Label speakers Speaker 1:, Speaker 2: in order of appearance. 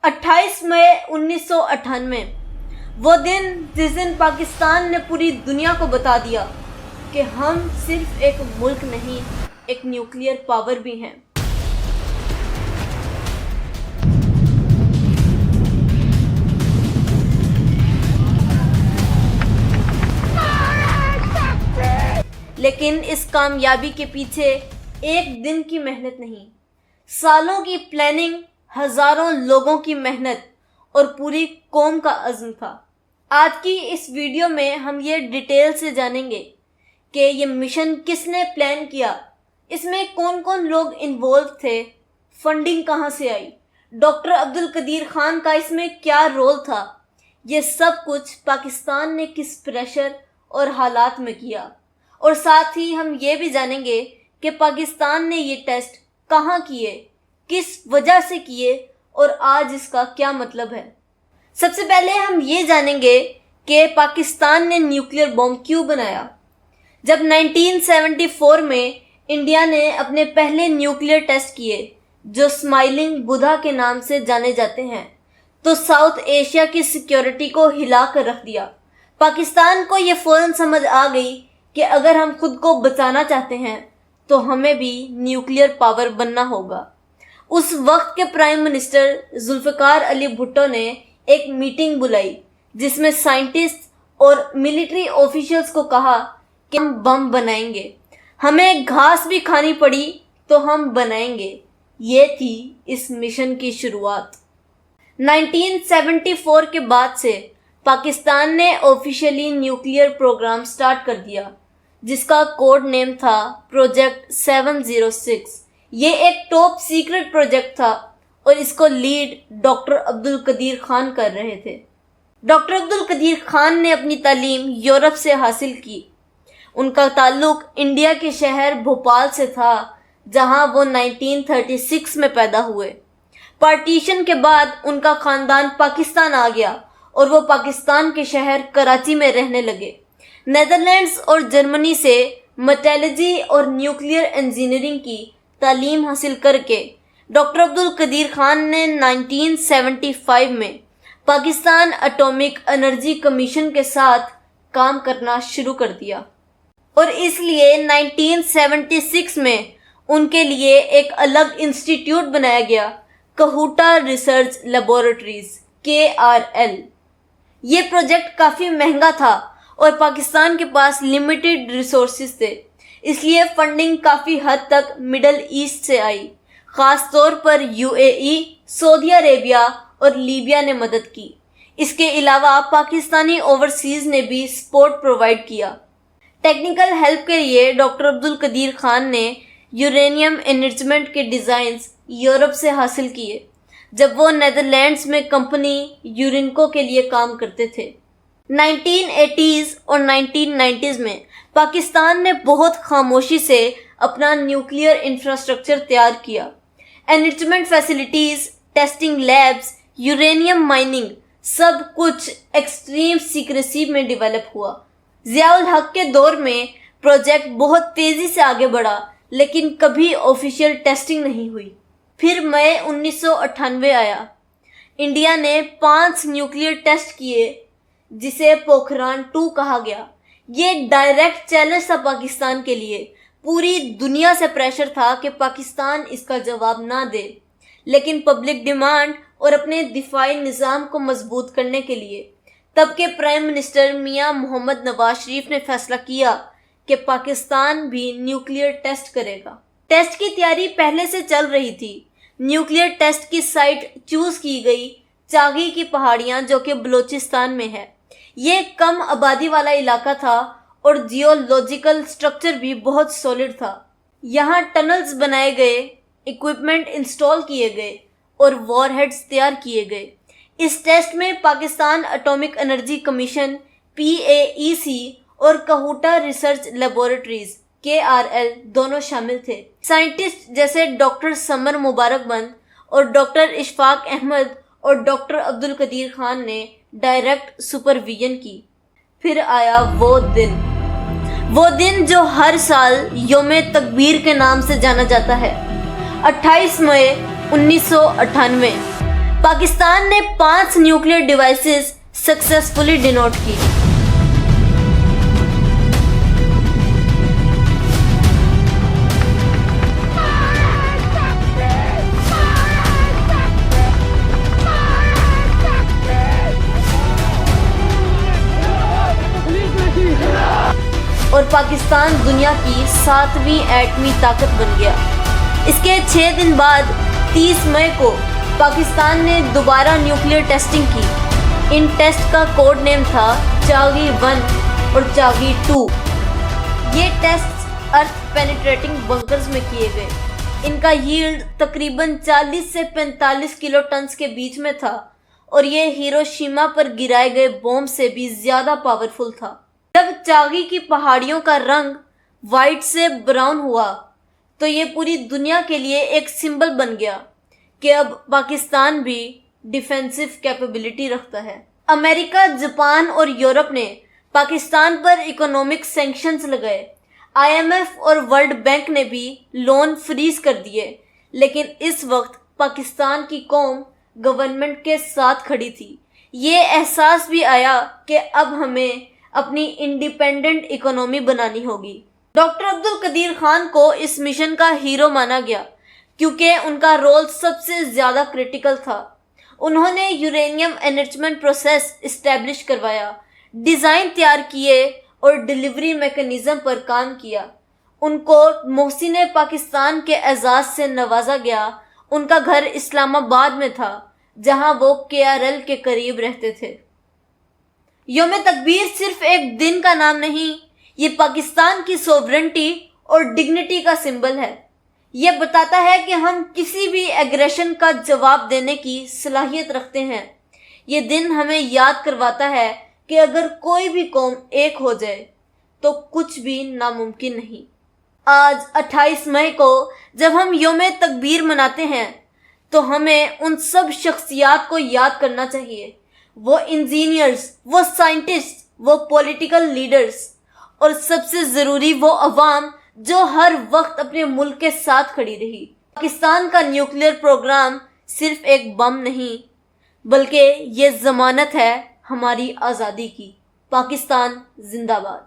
Speaker 1: 28 मई 1998 वो दिन जिस दिन पाकिस्तान ने पूरी दुनिया को बता दिया कि हम सिर्फ एक मुल्क नहीं, एक न्यूक्लियर पावर भी हैं। लेकिन इस कामयाबी के पीछे एक दिन की मेहनत नहीं, सालों की प्लानिंग, हजारों लोगों की मेहनत और पूरी कौम का अज़्म था। आज की इस वीडियो में हम ये डिटेल से जानेंगे कि ये मिशन किसने प्लान किया, इसमें कौन कौन लोग इन्वॉल्व थे, फंडिंग कहाँ से आई, डॉक्टर अब्दुल कदीर खान का इसमें क्या रोल था, ये सब कुछ पाकिस्तान ने किस प्रेशर और हालात में किया। और साथ ही हम ये भी जानेंगे कि पाकिस्तान ने ये टेस्ट कहाँ किए, किस वजह से किए और आज इसका क्या मतलब है। सबसे पहले हम ये जानेंगे कि पाकिस्तान ने न्यूक्लियर बॉम्ब क्यों बनाया। जब 1974 में इंडिया ने अपने पहले न्यूक्लियर टेस्ट किए, जो स्माइलिंग बुद्धा के नाम से जाने जाते हैं, तो साउथ एशिया की सिक्योरिटी को हिला कर रख दिया। पाकिस्तान को ये फौरन समझ आ गई कि अगर हम खुद को बचाना चाहते हैं तो हमें भी न्यूक्लियर पावर बनना होगा। उस वक्त के प्राइम मिनिस्टर जुल्फ़िकार अली भुट्टो ने एक मीटिंग बुलाई जिसमें साइंटिस्ट और मिलिट्री ऑफिशियल्स को कहा कि हम बम बनाएंगे, हमें घास भी खानी पड़ी तो हम बनाएंगे। ये थी इस मिशन की शुरुआत। 1974 के बाद से पाकिस्तान ने ऑफिशियली न्यूक्लियर प्रोग्राम स्टार्ट कर दिया, जिसका कोड नेम था प्रोजेक्ट 706। ये एक टॉप सीक्रेट प्रोजेक्ट था और इसको लीड डॉक्टर अब्दुल कदीर खान कर रहे थे। डॉक्टर अब्दुल कदीर खान ने अपनी तालीम यूरोप से हासिल की। उनका ताल्लुक इंडिया के शहर भोपाल से था, जहां वो 1936 में पैदा हुए। पार्टीशन के बाद उनका खानदान पाकिस्तान आ गया और वो पाकिस्तान के शहर कराची में रहने लगे। नेदरलैंड्स और जर्मनी से मेटलर्जी और न्यूक्लियर इंजीनियरिंग की तालीम हासिल करके डॉक्टर अब्दुल कदीर खान ने 1975 में पाकिस्तान एटॉमिक एनर्जी कमीशन के साथ काम करना शुरू कर दिया और इसलिए 1976 में उनके लिए एक अलग इंस्टीट्यूट बनाया गया, कहूटा रिसर्च लेबोरेटरीज KRL। ये प्रोजेक्ट काफ़ी महंगा था और पाकिस्तान के पास लिमिटेड रिसोर्सेज थे, इसलिए फंडिंग काफ़ी हद तक मिडल ईस्ट से आई। ख़ास तौर पर UAE, सऊदी अरेबिया और लीबिया ने मदद की। इसके अलावा पाकिस्तानी ओवरसीज़ ने भी सपोर्ट प्रोवाइड किया। टेक्निकल हेल्प के लिए डॉक्टर अब्दुल कदीर खान ने यूरेनियम एनरिचमेंट के डिज़ाइंस यूरोप से हासिल किए, जब वो नेदरलैंड्स में कंपनी यूरिनको के लिए काम करते थे। 1980s और 1990s में पाकिस्तान ने बहुत खामोशी से अपना न्यूक्लियर इंफ्रास्ट्रक्चर तैयार किया। Enrichment facilities, testing labs, uranium mining, सब कुछ एक्सट्रीम सीक्रेसी में डेवलप हुआ। ज़ियाउल हक के दौर में प्रोजेक्ट बहुत तेज़ी से आगे बढ़ा, लेकिन कभी ऑफिशियल टेस्टिंग नहीं हुई। फिर मई 1998 आया। इंडिया ने 5 न्यूक्लियर टेस्ट किए, जिसे पोखरान 2 कहा गया। ये डायरेक्ट चैलेंज था पाकिस्तान के लिए। पूरी दुनिया से प्रेशर था कि पाकिस्तान इसका जवाब ना दे, लेकिन पब्लिक डिमांड और अपने दिफाई निज़ाम को मजबूत करने के लिए तब के प्राइम मिनिस्टर मियां मोहम्मद नवाज शरीफ ने फैसला किया कि पाकिस्तान भी न्यूक्लियर टेस्ट करेगा। टेस्ट की तैयारी पहले से चल रही थी। न्यूक्लियर टेस्ट की साइट चूज़ की गई, चागी की पहाड़ियाँ, जो कि बलूचिस्तान में है। ये कम आबादी वाला इलाका था और जियोलॉजिकल स्ट्रक्चर भी बहुत सॉलिड था। यहाँ टनल्स बनाए गए, इक्विपमेंट इंस्टॉल किए गए और वॉरहेड्स तैयार किए गए। इस टेस्ट में Pakistan atomic energy commission PAEC और कहूटा रिसर्च लेबोरेटरीज KRL दोनों शामिल थे। साइंटिस्ट जैसे डॉक्टर समर मुबारकबंद और डॉक्टर इशफाक अहमद और डॉक्टर अब्दुल कदीर खान ने डायरेक्ट सुपरविजन की। फिर आया वो दिन जो हर साल योम तकबीर के नाम से जाना जाता है। 28 मई 1998 پاکستان نے 5 نیوکلیئر ڈیوائسز سکسیسفلی ڈینوٹ کی۔ اور پاکستان دنیا کی 7ویں ایٹمی طاقت بن گیا۔ اس کے 6 دن بعد 30 مئی کو پاکستان نے دوبارہ نیوکلیئر ٹیسٹنگ کی۔ ان ٹیسٹ کا کوڈ نیم تھا چاغی 1 اور چاغی 2۔ یہ ٹیسٹ ارتھ پینیٹریٹنگ بنکرز میں کیے گئے۔ ان کا ییلڈ تقریباً 40 سے 45 کلو ٹنز کے بیچ میں تھا اور یہ ہیروشیما پر گرائے گئے بوم سے بھی زیادہ پاورفل تھا۔ جب چاغی کی پہاڑیوں کا رنگ وائٹ سے براؤن ہوا تو یہ پوری دنیا کے لیے ایک سمبل بن گیا کہ اب پاکستان بھی ڈیفینسو کیپیبلٹی رکھتا ہے۔ امریکہ، جاپان اور یورپ نے پاکستان پر اکنامک سینکشنز لگائے۔ IMF اور ورلڈ بینک نے بھی لون فریز کر دیے، لیکن اس وقت پاکستان کی قوم گورنمنٹ کے ساتھ کھڑی تھی۔ یہ احساس بھی آیا کہ اب ہمیں اپنی انڈیپینڈنٹ اکنامی بنانی ہوگی۔ ڈاکٹر عبدالقدیر خان کو اس مشن کا ہیرو مانا گیا کیونکہ ان کا رول سب سے زیادہ کریٹیکل تھا۔ انہوں نے یورینیم انرچمنٹ پروسیس اسٹیبلش کروایا، ڈیزائن تیار کیے اور ڈیلیوری میکانزم پر کام کیا۔ ان کو محسن پاکستان کے اعزاز سے نوازا گیا۔ ان کا گھر اسلام آباد میں تھا جہاں وہ KRL کے قریب رہتے تھے۔ یوم تکبیر صرف ایک دن کا نام نہیں، یہ پاکستان کی سوورنٹی اور ڈگنیٹی کا سمبل ہے۔ یہ بتاتا ہے کہ ہم کسی بھی ایگریشن کا جواب دینے کی صلاحیت رکھتے ہیں۔ یہ دن ہمیں یاد کرواتا ہے کہ اگر کوئی بھی قوم ایک ہو جائے تو کچھ بھی ناممکن نہیں۔ آج 28 مئی کو جب ہم یوم تکبیر مناتے ہیں تو ہمیں ان سب شخصیات کو یاد کرنا چاہیے، وہ انجینئرز، وہ سائنٹسٹ، وہ پولیٹیکل لیڈرز اور سب سے ضروری وہ عوام جو ہر وقت اپنے ملک کے ساتھ کھڑی رہی۔ پاکستان کا نیوکلیئر پروگرام صرف ایک بم نہیں بلکہ یہ ضمانت ہے ہماری آزادی کی۔ پاکستان زندہ باد۔